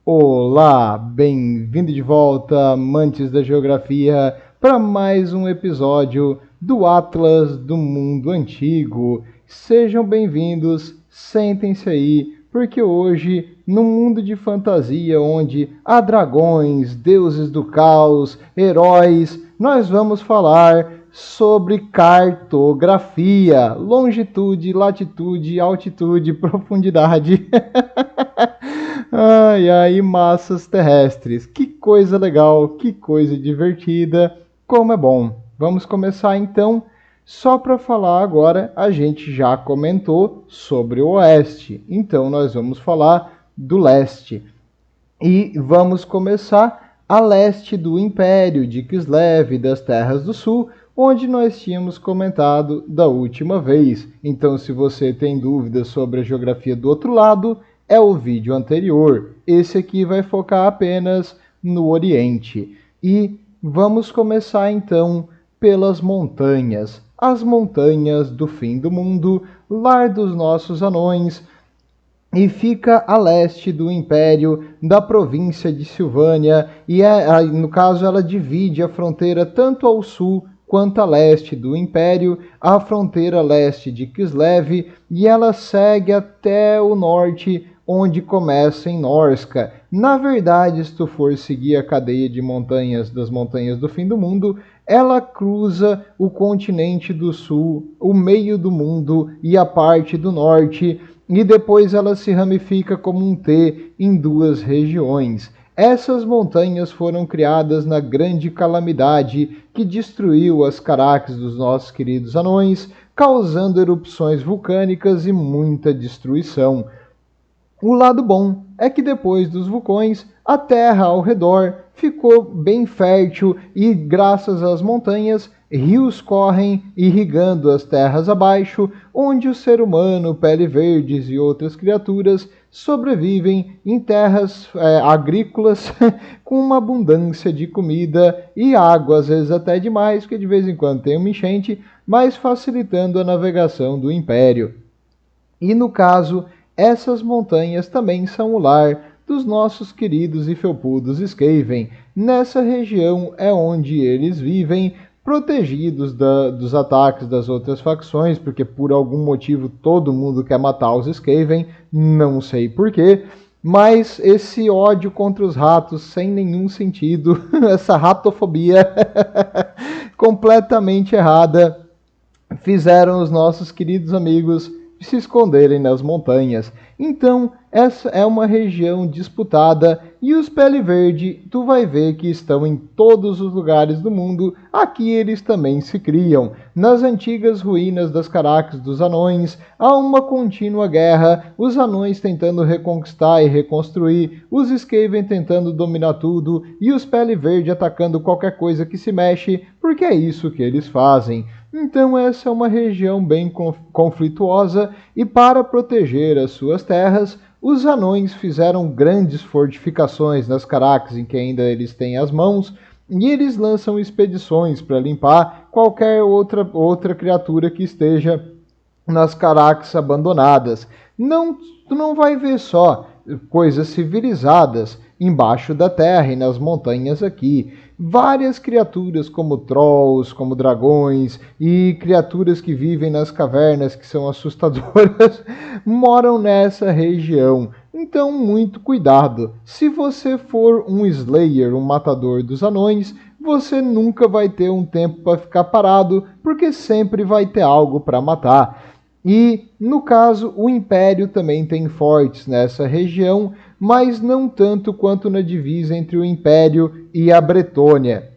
Olá, bem-vindo de volta, amantes da geografia, para mais um episódio do Atlas do Mundo Antigo. Sejam bem-vindos, sentem-se aí, porque hoje, num mundo de fantasia onde há dragões, deuses do caos, heróis, nós vamos falar sobre cartografia, longitude, latitude, altitude, profundidade. Ai, ai, massas terrestres. Que coisa legal, que coisa divertida, como é bom. Vamos começar então. Só para falar agora, a gente já comentou sobre o oeste, então nós vamos falar do leste. E vamos começar a leste do Império de Kislev, das Terras do Sul, onde nós tínhamos comentado da última vez. Então, se você tem dúvidas sobre a geografia do outro lado, é o vídeo anterior. Esse aqui vai focar apenas no Oriente. E vamos começar então pelas montanhas. As montanhas do fim do mundo, lar dos nossos anões, e fica a leste do Império, da província de Silvânia, e no caso ela divide a fronteira tanto ao sul quanto a leste do Império, a fronteira leste de Kislev, e ela segue até o norte, onde começa em Norska. Na verdade, se tu for seguir a cadeia de montanhas das montanhas do fim do mundo, ela cruza o continente do sul, o meio do mundo e a parte do norte, e depois ela se ramifica como um T em duas regiões. Essas montanhas foram criadas na grande calamidade que destruiu as Caraques dos nossos queridos anões, causando erupções vulcânicas e muita destruição. O lado bom é que depois dos vulcões, a terra ao redor ficou bem fértil e, graças às montanhas, rios correm irrigando as terras abaixo, onde o ser humano, pele verdes e outras criaturas sobrevivem em terras agrícolas com uma abundância de comida e água, às vezes até demais, porque de vez em quando tem uma enchente, mas facilitando a navegação do império. E no caso, essas montanhas também são o lar dos nossos queridos e felpudos Skaven. Nessa região é onde eles vivem, protegidos dos ataques das outras facções, porque por algum motivo todo mundo quer matar os Skaven, não sei porquê, mas esse ódio contra os ratos sem nenhum sentido, essa ratofobia completamente errada, fizeram os nossos queridos amigos se esconderem nas montanhas. Então, essa é uma região disputada e os Pele Verde, tu vai ver que estão em todos os lugares do mundo. Aqui eles também se criam. Nas antigas ruínas das Caraques dos Anões, há uma contínua guerra, os anões tentando reconquistar e reconstruir, os Skaven tentando dominar tudo e os Pele Verde atacando qualquer coisa que se mexe, porque é isso que eles fazem. Então essa é uma região bem conflituosa e para proteger as suas terras, os anões fizeram grandes fortificações nas Caraques em que ainda eles têm as mãos e eles lançam expedições para limpar qualquer outra criatura que esteja nas Caraques abandonadas. Tu não vai ver só coisas civilizadas embaixo da terra e nas montanhas aqui. Várias criaturas como trolls, como dragões e criaturas que vivem nas cavernas que são assustadoras moram nessa região. Então, muito cuidado. Se você for um Slayer, um matador dos anões, você nunca vai ter um tempo para ficar parado, porque sempre vai ter algo para matar. E, no caso, o Império também tem fortes nessa região, mas não tanto quanto na divisa entre o Império e a Bretônia.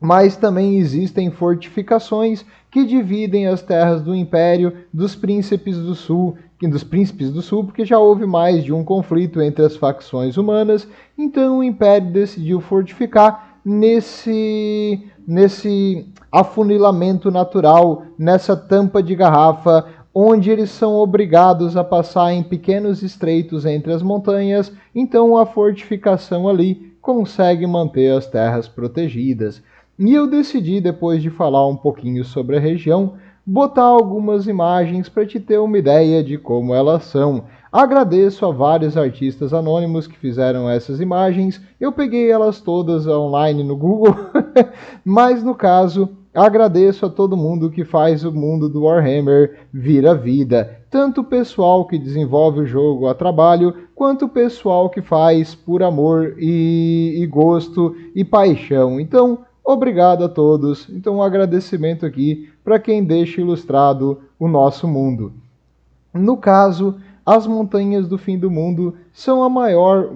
Mas também existem fortificações que dividem as terras do Império dos Príncipes do Sul, porque já houve mais de um conflito entre as facções humanas, então o Império decidiu fortificar nesse afunilamento natural, nessa tampa de garrafa, onde eles são obrigados a passar em pequenos estreitos entre as montanhas, então a fortificação ali consegue manter as terras protegidas. E eu decidi, depois de falar um pouquinho sobre a região, botar algumas imagens para te ter uma ideia de como elas são. Agradeço a vários artistas anônimos que fizeram essas imagens. Eu peguei elas todas online no Google, mas no caso, agradeço a todo mundo que faz o mundo do Warhammer vir à vida. Tanto o pessoal que desenvolve o jogo a trabalho, quanto o pessoal que faz por amor e gosto e paixão. Então, obrigado a todos. Então, um agradecimento aqui para quem deixa ilustrado o nosso mundo. No caso, as montanhas do fim do mundo são a maior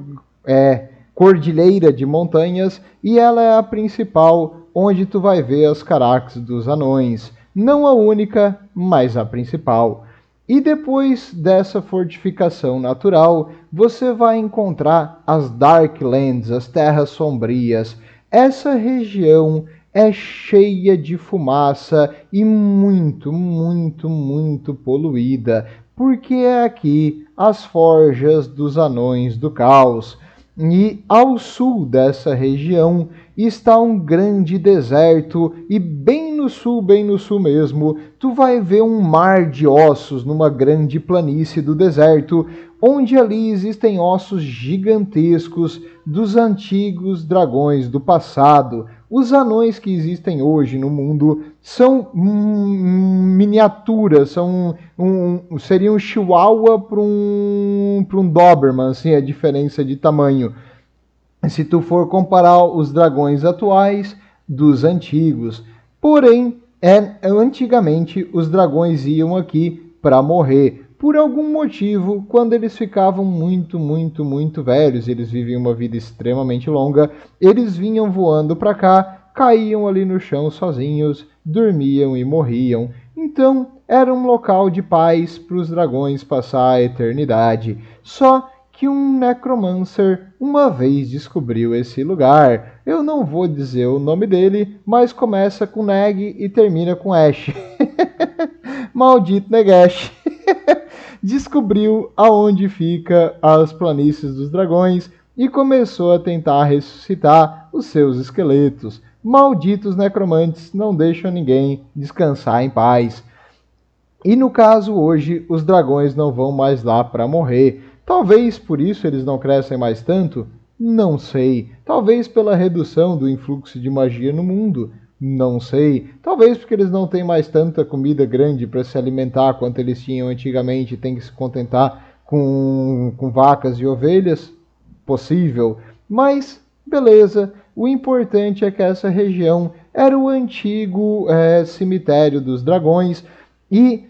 cordilheira de montanhas e ela é a principal onde tu vai ver as Carax dos anões. Não a única, mas a principal. E depois dessa fortificação natural, você vai encontrar as Darklands, as Terras Sombrias. Essa região é cheia de fumaça e muito, muito, muito poluída, porque é aqui as forjas dos anões do caos. E ao sul dessa região está um grande deserto e bem no sul mesmo, tu vai ver um mar de ossos numa grande planície do deserto, onde ali existem ossos gigantescos dos antigos dragões do passado. Os anões que existem hoje no mundo são miniaturas, seria um chihuahua para um Doberman, assim, a diferença de tamanho. Se tu for comparar os dragões atuais dos antigos. Porém, antigamente os dragões iam aqui para morrer. Por algum motivo, quando eles ficavam muito, muito, muito velhos, eles viviam uma vida extremamente longa, eles vinham voando para cá, caíam ali no chão sozinhos, dormiam e morriam. Então, era um local de paz para os dragões passar a eternidade. Só que um necromancer uma vez descobriu esse lugar. Eu não vou dizer o nome dele, mas começa com Neg e termina com Ash. Maldito Negash. Descobriu aonde fica as planícies dos dragões e começou a tentar ressuscitar os seus esqueletos. Malditos necromantes não deixam ninguém descansar em paz. E no caso hoje, os dragões não vão mais lá para morrer. Talvez por isso eles não crescem mais tanto? Não sei. Talvez pela redução do influxo de magia no mundo? Não sei. Talvez porque eles não têm mais tanta comida grande para se alimentar quanto eles tinham antigamente e têm que se contentar com vacas e ovelhas? Possível. Mas, beleza. O importante é que essa região era o antigo cemitério dos dragões e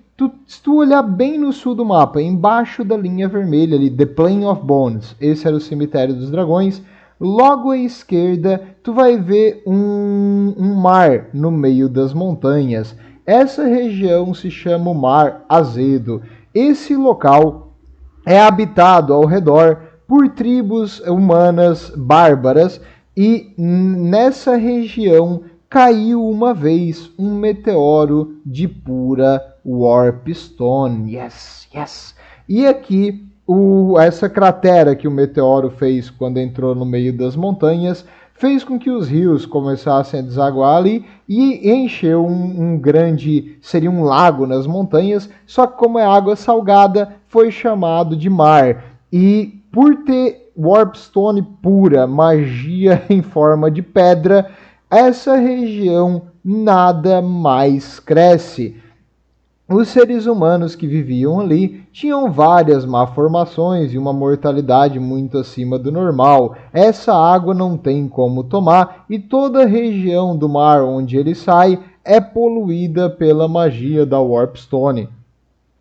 se tu olhar bem no sul do mapa, embaixo da linha vermelha ali, The Plain of Bones, esse era o cemitério dos dragões, logo à esquerda tu vai ver um mar no meio das montanhas. Essa região se chama o Mar Azedo. Esse local é habitado ao redor por tribos humanas bárbaras e nessa região caiu uma vez um meteoro de pura Warpstone. Yes, yes. E aqui, essa cratera que o meteoro fez quando entrou no meio das montanhas, fez com que os rios começassem a desaguar ali e encheu um grande, seria um lago nas montanhas, só que como é água salgada, foi chamado de mar. E por ter Warpstone pura, magia em forma de pedra, essa região nada mais cresce. Os seres humanos que viviam ali tinham várias malformações e uma mortalidade muito acima do normal. Essa água não tem como tomar e toda a região do mar onde ele sai é poluída pela magia da Warpstone.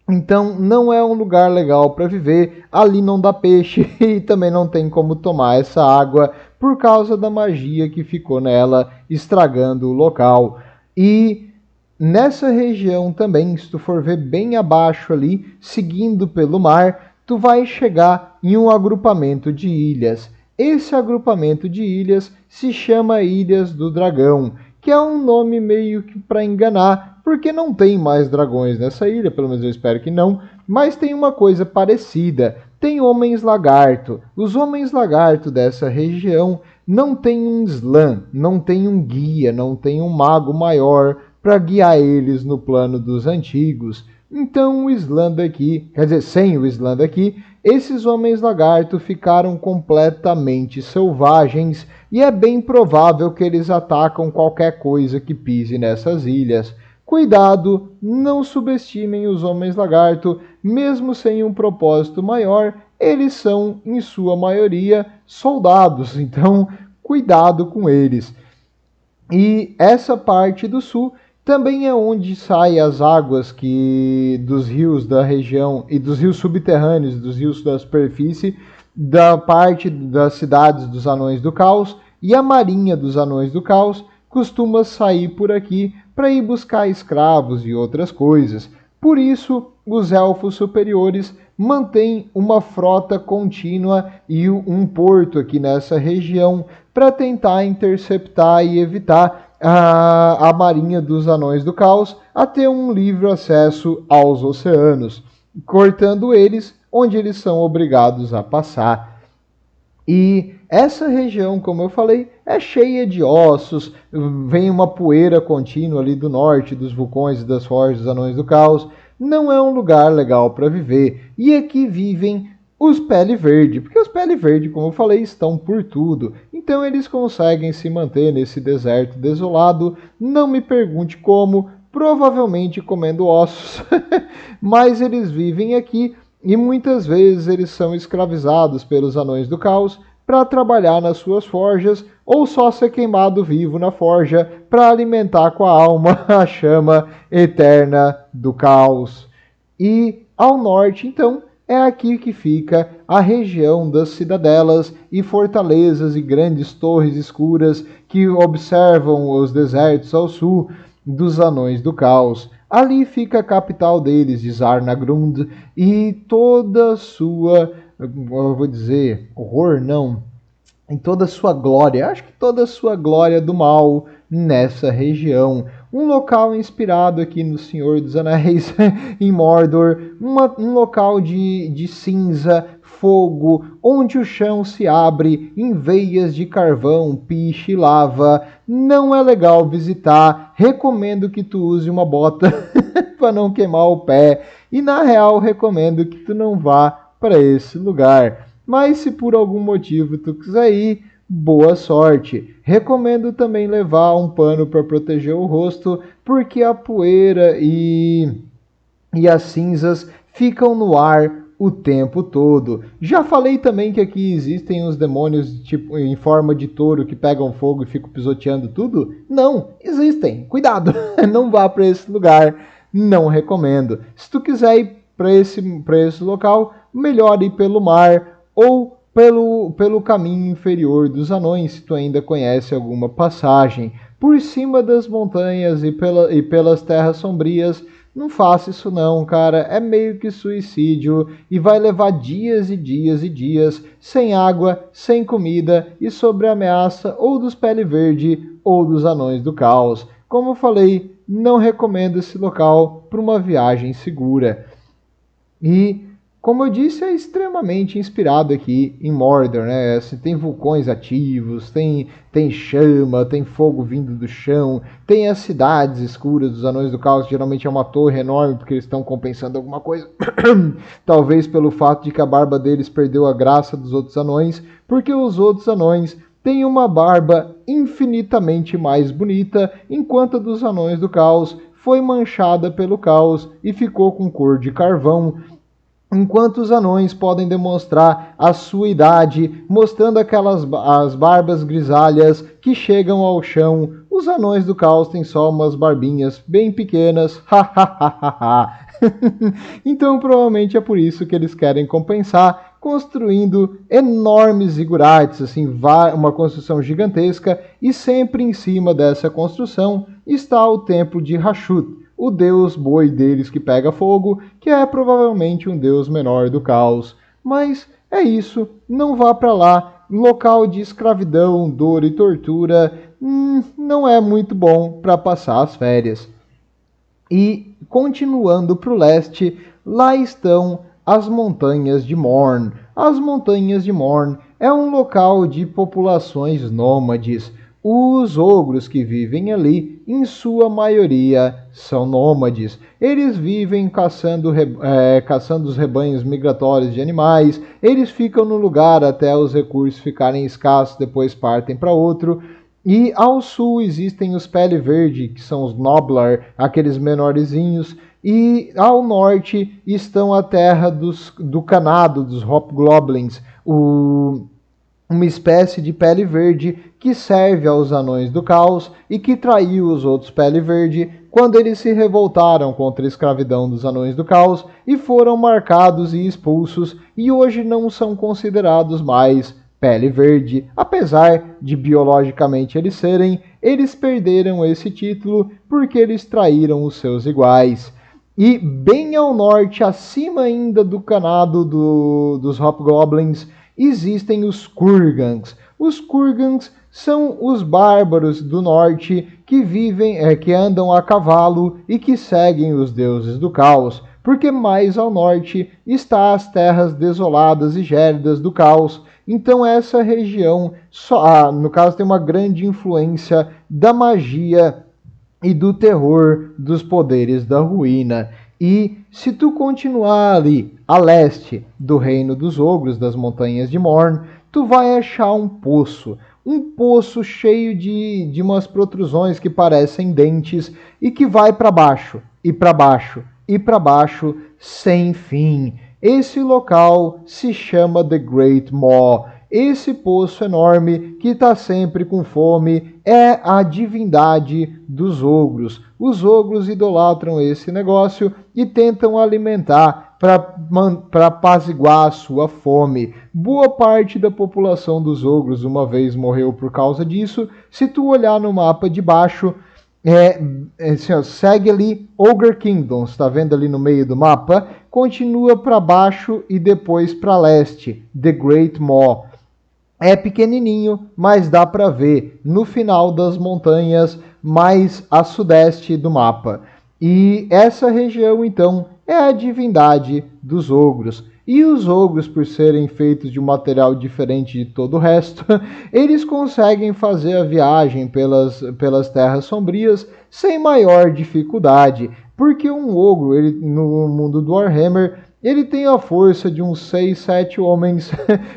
Então não é um lugar legal para viver, ali não dá peixe e também não tem como tomar essa água por causa da magia que ficou nela, estragando o local. E nessa região também, se tu for ver bem abaixo ali, seguindo pelo mar, tu vai chegar em um agrupamento de ilhas. Esse agrupamento de ilhas se chama Ilhas do Dragão, que é um nome meio que para enganar, porque não tem mais dragões nessa ilha, pelo menos eu espero que não, mas tem uma coisa parecida. Tem homens lagarto. Os homens lagarto dessa região não tem um slam, não tem um guia, não tem um mago maior para guiar eles no plano dos antigos. Então o slam daqui, quer dizer, sem o slam daqui, esses homens lagarto ficaram completamente selvagens e é bem provável que eles atacam qualquer coisa que pise nessas ilhas. Cuidado, não subestimem os homens lagarto, mesmo sem um propósito maior, eles são, em sua maioria, soldados, então cuidado com eles. E essa parte do sul também é onde saem as águas dos rios da região e dos rios subterrâneos, dos rios da superfície, da parte das cidades dos Anões do Caos, e a marinha dos Anões do Caos costuma sair por aqui para ir buscar escravos e outras coisas. Por isso, os elfos superiores mantêm uma frota contínua e um porto aqui nessa região para tentar interceptar e evitar a marinha dos Anões do Caos a ter um livre acesso aos oceanos, cortando eles onde eles são obrigados a passar. E essa região, como eu falei, é cheia de ossos, vem uma poeira contínua ali do norte, dos vulcões e das forjas dos Anões do Caos. Não é um lugar legal para viver. E aqui vivem os Pele Verde, porque os Pele Verde, como eu falei, estão por tudo. Então eles conseguem se manter nesse deserto desolado. Não me pergunte como, provavelmente comendo ossos. Mas eles vivem aqui e muitas vezes eles são escravizados pelos Anões do Caos para trabalhar nas suas forjas ou só ser queimado vivo na forja para alimentar com a alma a chama eterna do caos. E ao norte, então, é aqui que fica a região das cidadelas e fortalezas e grandes torres escuras que observam os desertos ao sul dos Anões do Caos. Ali fica a capital deles, de Zarnagrund, e toda sua, eu vou dizer, horror não, em toda a sua glória, acho que toda a sua glória do mal nessa região. Um local inspirado aqui no Senhor dos Anéis, em Mordor, um local de cinza, fogo, onde o chão se abre em veias de carvão, piche e lava. Não é legal visitar, recomendo que tu use uma bota para não queimar o pé. E na real, recomendo que tu não vá para esse lugar. Mas se por algum motivo tu quiser ir, boa sorte. Recomendo também levar um pano para proteger o rosto, porque a poeira e as cinzas ficam no ar o tempo todo. Já falei também que aqui existem os demônios tipo em forma de touro que pegam fogo e ficam pisoteando tudo? Não, existem. Cuidado, não vá para esse lugar. Não recomendo. Se tu quiser ir para esse local, melhor ir pelo mar ou pelo caminho inferior dos anões, se tu ainda conhece alguma passagem. Por cima das montanhas e pelas terras sombrias, não faça isso não, cara. É meio que suicídio e vai levar dias e dias e dias sem água, sem comida e sob a ameaça ou dos Pele Verde ou dos Anões do Caos. Como eu falei, não recomendo esse local para uma viagem segura. E como eu disse, é extremamente inspirado aqui em Mordor, né? Assim, tem vulcões ativos, tem chama, tem fogo vindo do chão, tem as cidades escuras dos Anões do Caos, geralmente é uma torre enorme, porque eles estão compensando alguma coisa. Talvez pelo fato de que a barba deles perdeu a graça dos outros anões, porque os outros anões têm uma barba infinitamente mais bonita, enquanto a dos Anões do Caos foi manchada pelo caos e ficou com cor de carvão. Enquanto os anões podem demonstrar a sua idade, mostrando as barbas grisalhas que chegam ao chão, os Anões do Caos têm só umas barbinhas bem pequenas. Então provavelmente é por isso que eles querem compensar, construindo enormes zigurates, assim, uma construção gigantesca, e sempre em cima dessa construção está o templo de Hashut, o deus boi deles que pega fogo, que é provavelmente um deus menor do caos. Mas é isso, não vá para lá. Local de escravidão, dor e tortura não é muito bom para passar as férias. E continuando para o leste, lá estão as montanhas de Morn. As montanhas de Morn é um local de populações nômades. Os ogros que vivem ali, em sua maioria, são nômades. Eles vivem caçando os rebanhos migratórios de animais, eles ficam no lugar até os recursos ficarem escassos, depois partem para outro. E ao sul existem os pele verde, que são os Noblar, aqueles menorzinhos. E ao norte estão a terra do Canado, dos Hobgoblins, uma espécie de pele verde que serve aos anões do caos e que traiu os outros pele verde quando eles se revoltaram contra a escravidão dos anões do caos e foram marcados e expulsos e hoje não são considerados mais pele verde. Apesar de biologicamente eles serem, eles perderam esse título porque eles traíram os seus iguais. E bem ao norte, acima ainda do Canado dos Hobgoblins, existem os Kurgans. Os Kurgans são os bárbaros do norte que vivem, que andam a cavalo e que seguem os deuses do caos, porque mais ao norte está as terras desoladas e gélidas do caos. Então essa região, no caso, tem uma grande influência da magia e do terror dos poderes da ruína. E se tu continuar ali a leste do reino dos ogros, das montanhas de Morn, tu vai achar um poço cheio de umas protrusões que parecem dentes e que vai para baixo, e para baixo, e para baixo, sem fim. Esse local se chama The Great Maw. Esse poço enorme que está sempre com fome é a divindade dos ogros. Os ogros idolatram esse negócio e tentam alimentar para apaziguar a sua fome. Boa parte da população dos ogros uma vez morreu por causa disso. Se tu olhar no mapa de baixo, segue ali Ogre Kingdom, está vendo ali no meio do mapa? Continua para baixo e depois para leste, The Great Maw. É pequenininho, mas dá para ver no final das montanhas mais a sudeste do mapa. E essa região, então, é a divindade dos ogros. E os ogros, por serem feitos de um material diferente de todo o resto, eles conseguem fazer a viagem pelas terras sombrias sem maior dificuldade. Porque um ogro, no mundo do Warhammer, ele tem a força de uns 6, 7 homens,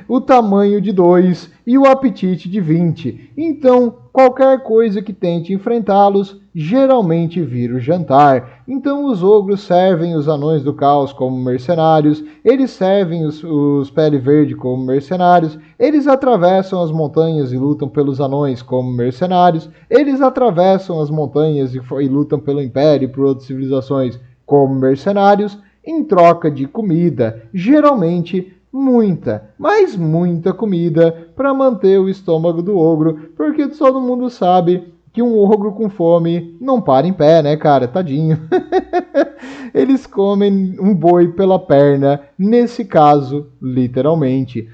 o tamanho de 2 e o apetite de 20. Então, qualquer coisa que tente enfrentá-los, geralmente vira o jantar. Então, os ogros servem os anões do caos como mercenários, eles servem os pele verde como mercenários, eles atravessam as montanhas e lutam pelos anões como mercenários, eles atravessam as montanhas e lutam pelo Império e por outras civilizações como mercenários, em troca de comida, geralmente muita, mas muita comida para manter o estômago do ogro, porque todo mundo sabe que um ogro com fome não para em pé, né, cara? Tadinho. Eles comem um boi pela perna, nesse caso, literalmente.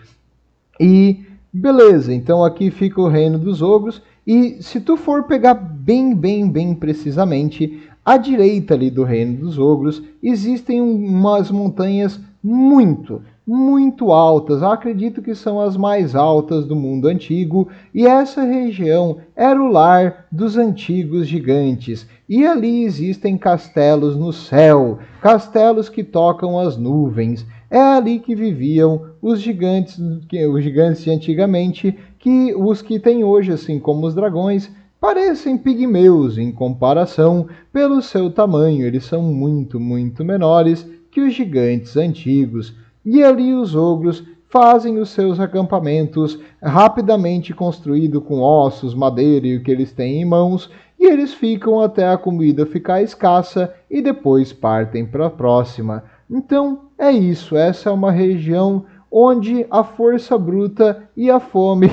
E beleza, então aqui fica o reino dos ogros, e se tu for pegar bem precisamente, à direita ali do reino dos ogros, existem umas montanhas muito altas. Eu acredito que são as mais altas do mundo antigo. E essa região era o lar dos antigos gigantes. E ali existem castelos no céu, castelos que tocam as nuvens. É ali que viviam os gigantes de antigamente, que os que tem hoje, assim como os dragões, parecem pigmeus em comparação pelo seu tamanho. Eles são muito menores que os gigantes antigos. E ali os ogros fazem os seus acampamentos rapidamente construídos com ossos, madeira e o que eles têm em mãos, e eles ficam até a comida ficar escassa e depois partem para a próxima. Então é isso, essa é uma região onde a força bruta e a fome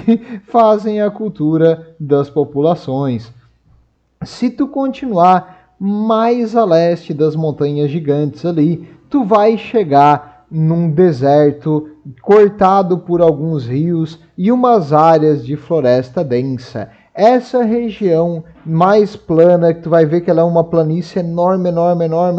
fazem a cultura das populações. Se tu continuar mais a leste das montanhas gigantes ali, tu vai chegar num deserto cortado por alguns rios e umas áreas de floresta densa. Essa região mais plana, que tu vai ver que ela é uma planície enorme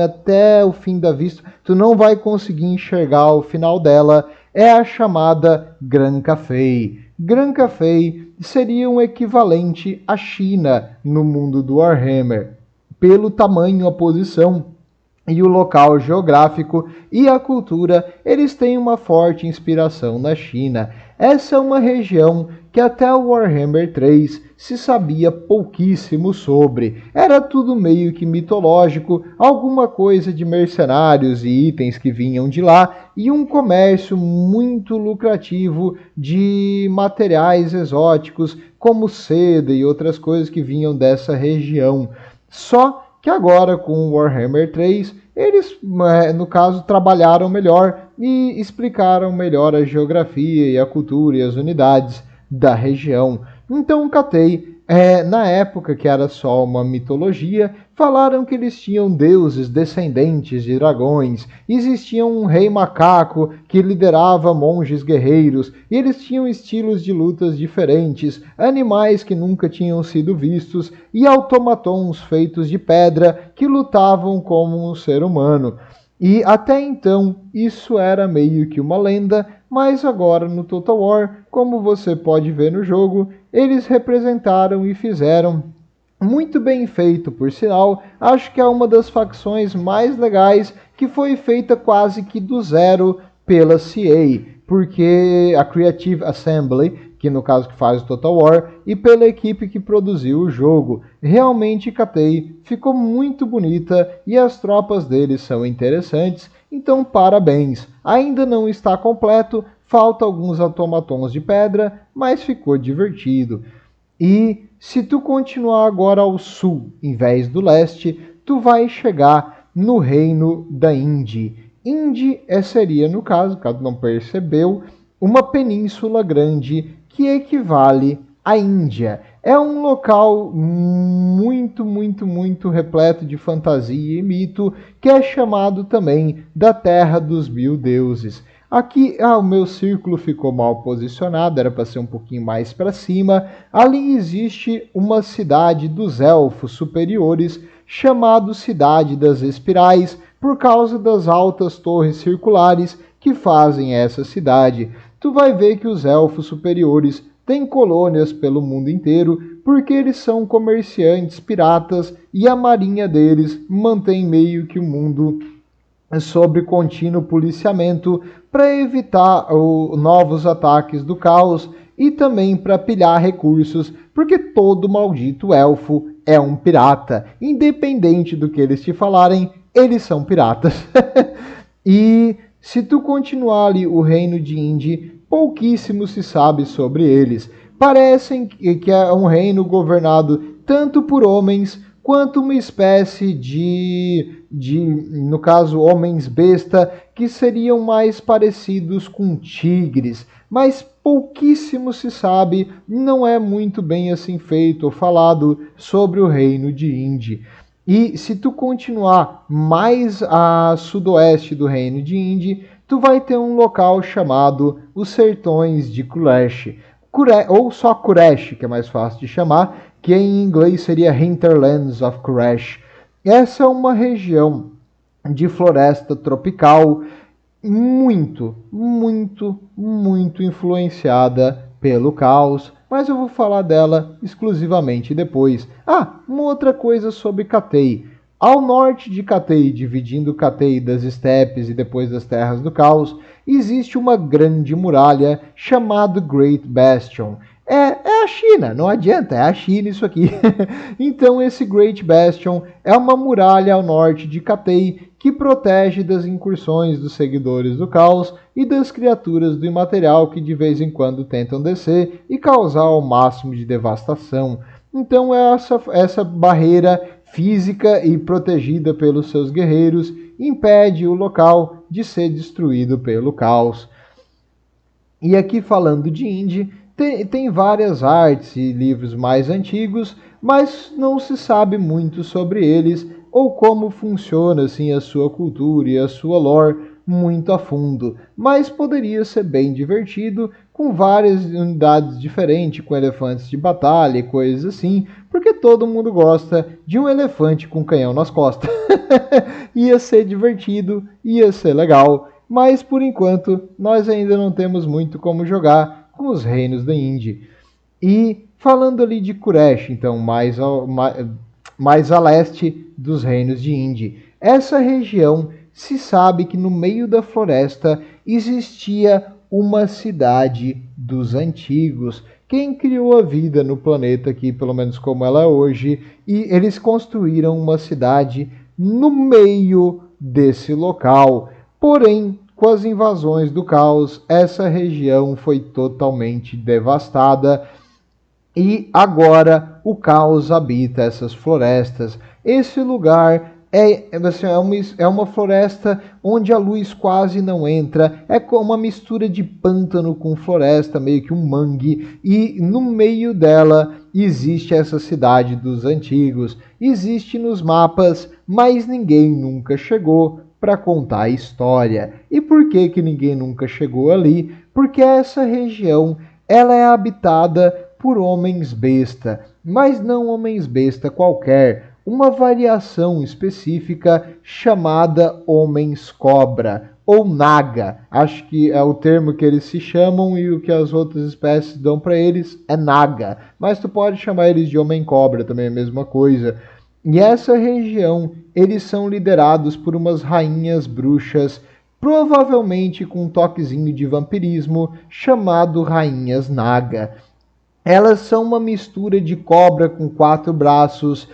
até o fim da vista, tu não vai conseguir enxergar o final dela, é a chamada Gran Café. Gran Cafei seria um equivalente à China no mundo do Warhammer, pelo tamanho, a posição e o local geográfico e a cultura, eles têm uma forte inspiração na China. Essa é uma região que até o Warhammer 3 se sabia pouquíssimo sobre. Era tudo meio que mitológico, alguma coisa de mercenários e itens que vinham de lá e um comércio muito lucrativo de materiais exóticos como seda e outras coisas que vinham dessa região. Só que agora com o Warhammer 3, eles, no caso, trabalharam melhor e explicaram melhor a geografia e a cultura e as unidades da região. Então, Cathay, na época que era só uma mitologia, falaram que eles tinham deuses descendentes de dragões, existia um rei macaco que liderava monges guerreiros, e eles tinham estilos de lutas diferentes, animais que nunca tinham sido vistos e automatons feitos de pedra que lutavam como um ser humano. E até então isso era meio que uma lenda, mas agora no Total War, como você pode ver no jogo, eles representaram e fizeram muito bem feito, por sinal. Acho que é uma das facções mais legais que foi feita quase que do zero pela CA, porque a Creative Assembly, que no caso que faz o Total War, e pela equipe que produziu o jogo. Realmente Cathay ficou muito bonita e as tropas deles são interessantes, então parabéns. Ainda não está completo, falta alguns automatons de pedra, mas ficou divertido. E se tu continuar agora ao sul, em vez do leste, tu vai chegar no reino da Indi. Indi seria, no caso não percebeu, uma península grande que equivale à Índia. É um local muito repleto de fantasia e mito, que é chamado também da Terra dos Mil Deuses. Aqui, o meu círculo ficou mal posicionado, era para ser um pouquinho mais para cima. Ali existe uma cidade dos elfos superiores, chamada Cidade das Espirais, por causa das altas torres circulares que fazem essa cidade. Tu vai ver que os elfos superiores têm colônias pelo mundo inteiro, porque eles são comerciantes piratas e a marinha deles mantém meio que o mundo sob contínuo policiamento para evitar novos ataques do caos e também para pilhar recursos, porque todo maldito elfo é um pirata. Independente do que eles te falarem, eles são piratas. E se tu continuar ali o reino de Indi, pouquíssimo se sabe sobre eles. Parecem que é um reino governado tanto por homens quanto uma espécie no caso, homens besta, que seriam mais parecidos com tigres, mas pouquíssimo se sabe, não é muito bem assim feito ou falado sobre o reino de Indi. E se tu continuar mais a sudoeste do reino de Indi, tu vai ter um local chamado os Sertões de Kuresh, ou só Kuresh, que é mais fácil de chamar, que em inglês seria Hinterlands of Kuresh. Essa é uma região de floresta tropical muito influenciada pelo caos, mas eu vou falar dela exclusivamente depois. Uma outra coisa sobre Cathay. Ao norte de Cathay, dividindo Cathay das estepes e depois das terras do caos, existe uma grande muralha chamada Great Bastion. É a China, não adianta, é a China isso aqui. Então esse Great Bastion é uma muralha ao norte de Cathay que protege das incursões dos seguidores do caos e das criaturas do imaterial que de vez em quando tentam descer e causar o máximo de devastação. Então essa barreira física e protegida pelos seus guerreiros impede o local de ser destruído pelo caos. E aqui falando de Indi, tem várias artes e livros mais antigos, mas não se sabe muito sobre eles ou como funciona assim a sua cultura e a sua lore muito a fundo. Mas poderia ser bem divertido com várias unidades diferentes, com elefantes de batalha e coisas assim, porque todo mundo gosta de um elefante com canhão nas costas. Ia ser divertido, ia ser legal, mas por enquanto nós ainda não temos muito como jogar com os reinos da Inde. E falando ali de Kuresh, então, mais a leste dos reinos de Inde. Essa região se sabe que no meio da floresta existia uma cidade dos antigos. Quem criou a vida no planeta aqui, pelo menos como ela é hoje, e eles construíram uma cidade no meio desse local. Porém, com as invasões do caos, essa região foi totalmente devastada. E agora o caos habita essas florestas. Esse lugar é uma floresta onde a luz quase não entra. É como uma mistura de pântano com floresta, meio que um mangue. E no meio dela existe essa cidade dos antigos. Existe nos mapas, mas ninguém nunca chegou para contar a história. E por que ninguém nunca chegou ali? Porque essa região ela é habitada por homens besta, mas não homens besta qualquer, uma variação específica chamada homens cobra ou naga. Acho que é o termo que eles se chamam e o que as outras espécies dão para eles é naga, mas tu pode chamar eles de homem cobra também, é a mesma coisa. E essa região, eles são liderados por umas rainhas bruxas, provavelmente com um toquezinho de vampirismo, chamado rainhas naga. Elas são uma mistura de cobra com 4 braços,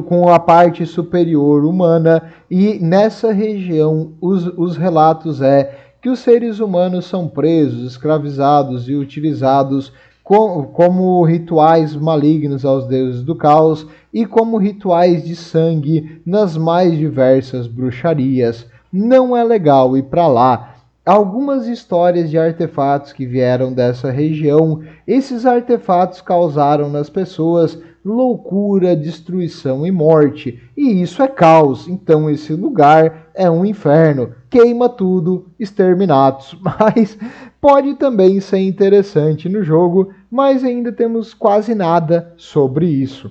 com a parte superior humana, e nessa região os relatos é que os seres humanos são presos, escravizados e utilizados como rituais malignos aos deuses do caos e como rituais de sangue nas mais diversas bruxarias. Não é legal ir para lá. Algumas histórias de artefatos que vieram dessa região, esses artefatos causaram nas pessoas loucura, destruição e morte. E isso é caos, então esse lugar é um inferno. Queima tudo, exterminatus. Mas pode também ser interessante no jogo, mas ainda temos quase nada sobre isso.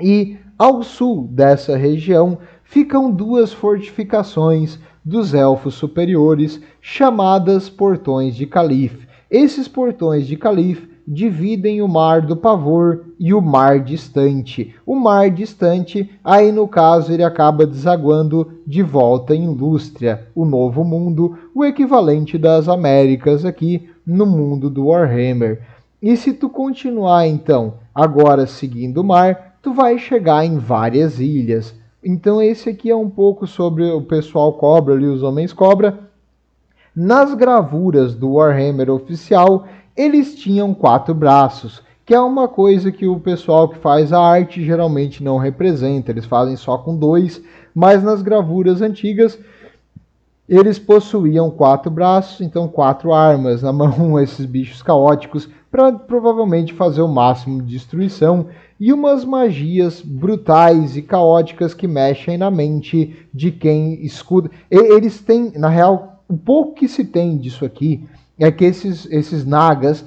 E ao sul dessa região ficam 2 fortificações dos elfos superiores, chamadas Portões de Calife. Esses Portões de Calife dividem o Mar do Pavor e o Mar Distante. O Mar Distante, aí no caso, ele acaba desaguando de volta em Lústria, o Novo Mundo, o equivalente das Américas aqui no mundo do Warhammer. E se tu continuar, então, agora seguindo o mar, tu vai chegar em várias ilhas. Então esse aqui é um pouco sobre o pessoal cobra ali, os homens cobra. Nas gravuras do Warhammer oficial, eles tinham 4 braços, que é uma coisa que o pessoal que faz a arte geralmente não representa, eles fazem só com 2, mas nas gravuras antigas eles possuíam 4 braços, então 4 armas na mão, esses bichos caóticos, para provavelmente fazer o máximo de destruição, e umas magias brutais e caóticas que mexem na mente de quem escuta. Eles têm, na real, o pouco que se tem disso aqui é que esses nagas,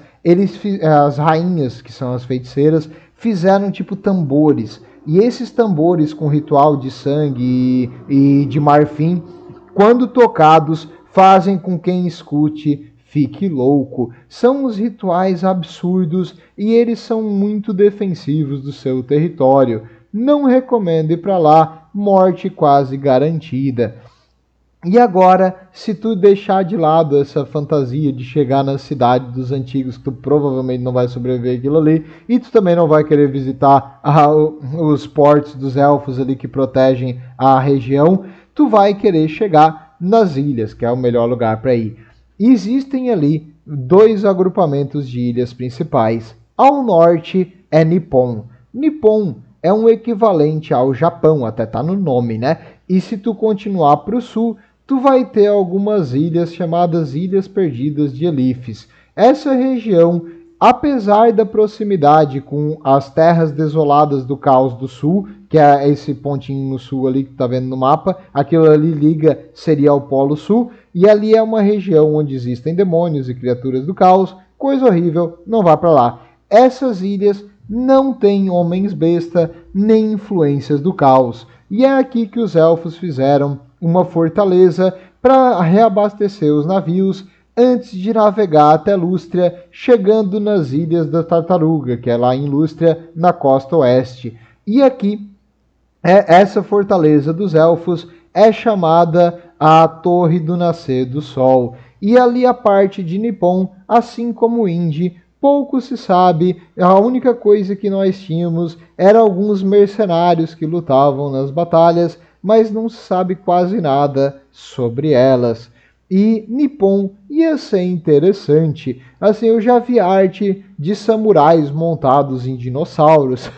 as rainhas, que são as feiticeiras, fizeram tipo tambores. E esses tambores com ritual de sangue e de marfim, quando tocados, fazem com quem escute fique louco. São os rituais absurdos e eles são muito defensivos do seu território. Não recomendo ir para lá, morte quase garantida. E agora, se tu deixar de lado essa fantasia de chegar na cidade dos antigos, tu provavelmente não vai sobreviver aquilo ali, e tu também não vai querer visitar os portos dos elfos ali que protegem a região, tu vai querer chegar nas ilhas, que é o melhor lugar para ir. Existem ali 2 agrupamentos de ilhas principais. Ao norte é Nippon. Nippon é um equivalente ao Japão, até tá no nome, né? E se tu continuar para o sul, tu vai ter algumas ilhas chamadas Ilhas Perdidas de Elifes. Essa região, apesar da proximidade com as terras desoladas do Caos do Sul, que é esse pontinho no sul ali que tá vendo no mapa, aquilo ali liga, seria o Polo Sul, e ali é uma região onde existem demônios e criaturas do caos, coisa horrível, não vá para lá. Essas ilhas não têm homens besta, nem influências do caos, e é aqui que os elfos fizeram uma fortaleza para reabastecer os navios antes de navegar até Lústria, chegando nas Ilhas da Tartaruga, que é lá em Lústria, na costa oeste. E aqui, essa fortaleza dos elfos é chamada a Torre do Nascer do Sol. E ali a parte de Nippon, assim como Indy, pouco se sabe. A única coisa que nós tínhamos era alguns mercenários que lutavam nas batalhas, mas não se sabe quase nada sobre elas. E Nippon ia ser interessante. Assim, eu já vi arte de samurais montados em dinossauros.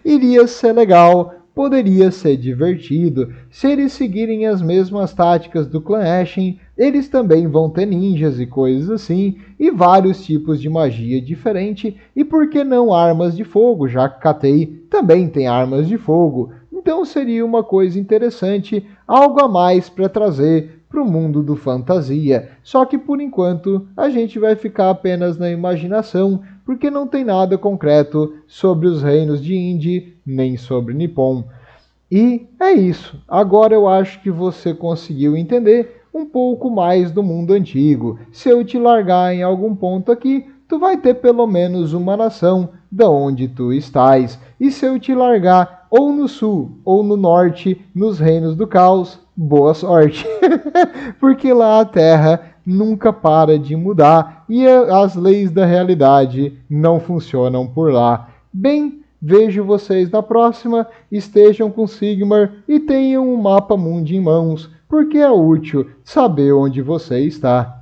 Iria ser legal, poderia ser divertido. Se eles seguirem as mesmas táticas do clã Ashen, eles também vão ter ninjas e coisas assim, e vários tipos de magia diferente, e por que não armas de fogo, já que Katei também tem armas de fogo. Então seria uma coisa interessante, algo a mais para trazer para o mundo do fantasia. Só que por enquanto a gente vai ficar apenas na imaginação, porque não tem nada concreto sobre os reinos de Indy, nem sobre Nippon. E é isso. Agora eu acho que você conseguiu entender um pouco mais do mundo antigo. Se eu te largar em algum ponto aqui, tu vai ter pelo menos uma nação de onde tu estás. E se eu te largar ou no sul ou no norte, nos reinos do caos, boa sorte. Porque lá a Terra nunca para de mudar e as leis da realidade não funcionam por lá. Bem, vejo vocês na próxima, estejam com Sigmar e tenham um mapa mundi em mãos, porque é útil saber onde você está.